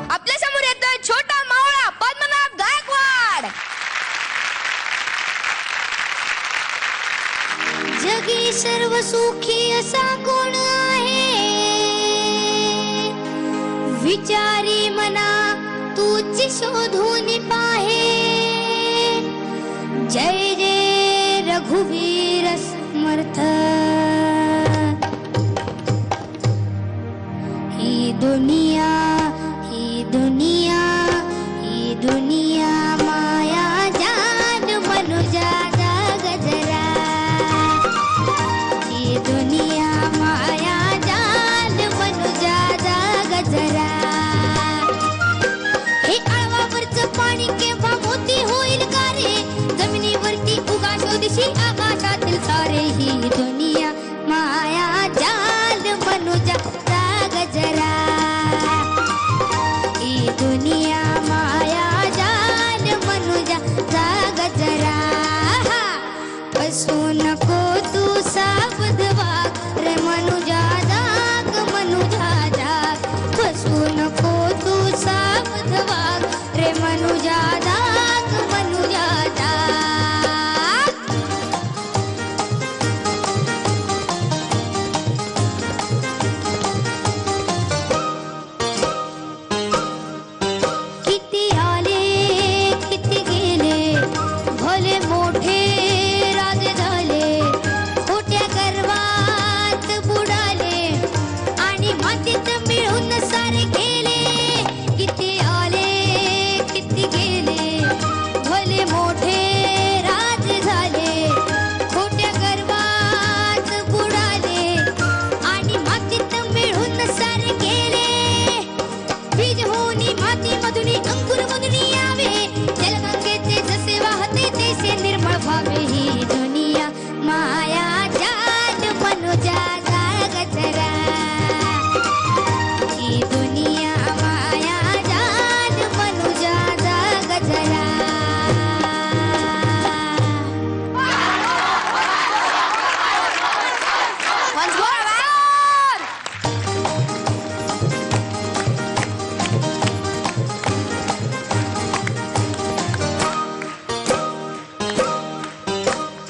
आपल्या समोर येतोय छोटा मावळा पद्मनाभ गायकवाड. जगी सर्व सुखी असा कोण आहे, विचारी मना तूच शोधून पाहे. जय जय रघुवीर समर्थ. ही दुनिया ही दुनिया ही दुनिया माया जान मनुजा जाग जरा. ही दुनिया माया जान मनुजा जाग जरा. हे आळवावरचं पाणी केव्हा मोती होईल का रे, जमिनीवरती उगा शोधशी आकाशातील सारे. ही दुनिया माया जान मनुजा जाग जरा. ही दुनिया माया जान मनुजा जाग जरा. फसू नको तू सावध वाग रे मनुजा जाग मनुजा जाग. फसू नको तू सावध वाग रे मनुजा जाग मनुजा जाग. किती आले किती गेले, भले मोठे राजे झाले. खोट्या गर्वात बुडाले आणि मातीत मिळून सारे गेले. किती आले किती गेले, भले मोठे राजे झाले. खोट्या गर्वात बुडाले आणि मातीत मिळून सारे गेले. बीज होनी माती मधुनी अंकुर मधुनी यावे, जलगंगेचे जसे वाहते तैसे निर्मळ व्हावे. ही दुनिया माया जान मनुजा जाग जरा. ही दुनिया माया जान मनुजा जाग जरा. Once more, round.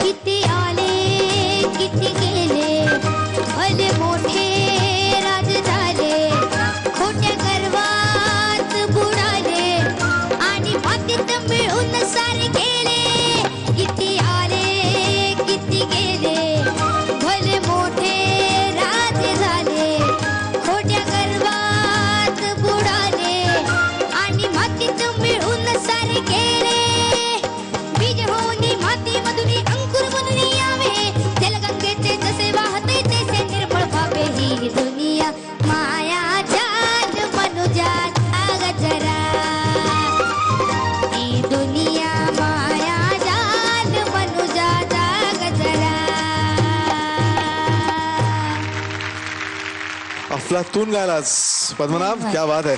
किती आले किती गेले, भले मोठे राजे झाले. खोट्या गर्वात बुडाले आणि मातीत मिळून सारे गेले. किती आले किती गेले, भले मोठे राजे झाले. खोट्या गर्वात बुडाले आणि मातीत मिळून सारे गेले. बीज होनी माती मधुनी अंकुर मधुनी यावे, जलगंगेचे जसे वाहते तैसे निर्मळ व्हावे. ही दुनिया माया जान मनुजा जाग जरा. ही दुनिया माया जान मनुजा जाग जरा. अफलातून गायलास पद्मनाभ, क्या बात आहे.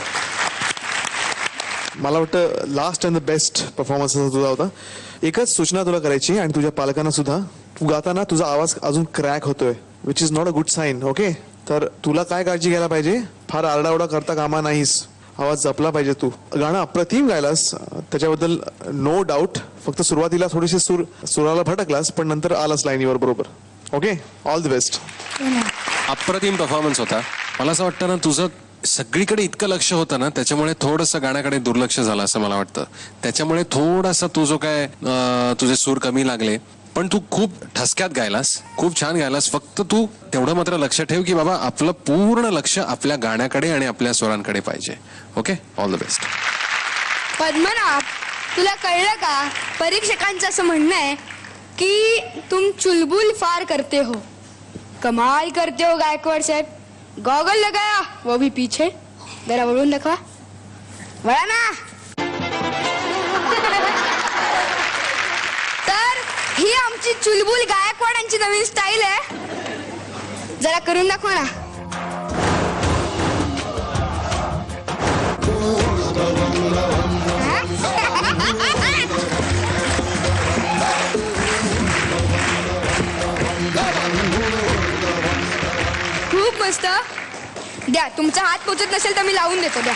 मला वाटतं last and the best performance तुझा होता. एकच सूचना तुला करायची आणि तुझ्या पालकांना सुद्धा, तू गाताना तुझा आवाज अजून क्रॅक होतोय, which is not a good sign. Okay, तर तुला काय काळजी घ्यायला पाहिजे, फार आरडाओरडा करता कामा नाहीस, आवाज जपला पाहिजे. तू गाणं अप्रतिम गायलास, त्याच्याबद्दल नो डाऊट. फक्त सुरुवातीला थोडीशी सुराला भटकलास, पण नंतर आलास लाईनीवर बरोबर. Okay, all the best. अप्रतिम परफॉर्मन्स होता. मला असं वाटतं ना, तुझं सगळीकडे इतकं लक्ष होतं ना, त्याच्यामुळे थोडंसं गाण्याकडे दुर्लक्ष झालं असं मला वाटतं. त्याच्यामुळे थोडासा तू जो काय तुझे सूर कमी लागले, पण तू खूप ठसक्यात गायलास, खूप छान गायलास. फक्त तू तेवढं मात्र लक्ष ठेव की बाबा आपलं पूर्ण लक्ष आपल्या गाण्याकडे आणि आपल्या स्वरांकडे पाहिजे. Okay, all the best. Padmanabh, तुला कळलं का, परीक्षकांचं असं म्हणणं आहे की तुम चुलबुल फार करते हो. कमाल करते हो गायकवाड साहेब. गॉगल लगाया वो भी पीछे. जरा वळून दाखवा, वळा ना. तर ही आमची चुलबुल गायकवाडांची नवीन स्टाईल आहे. जरा करून दाखवा ना. खूप मस्त. द्या, तुमचा हात पोचत नसेल तर मी लावून देतो, द्या.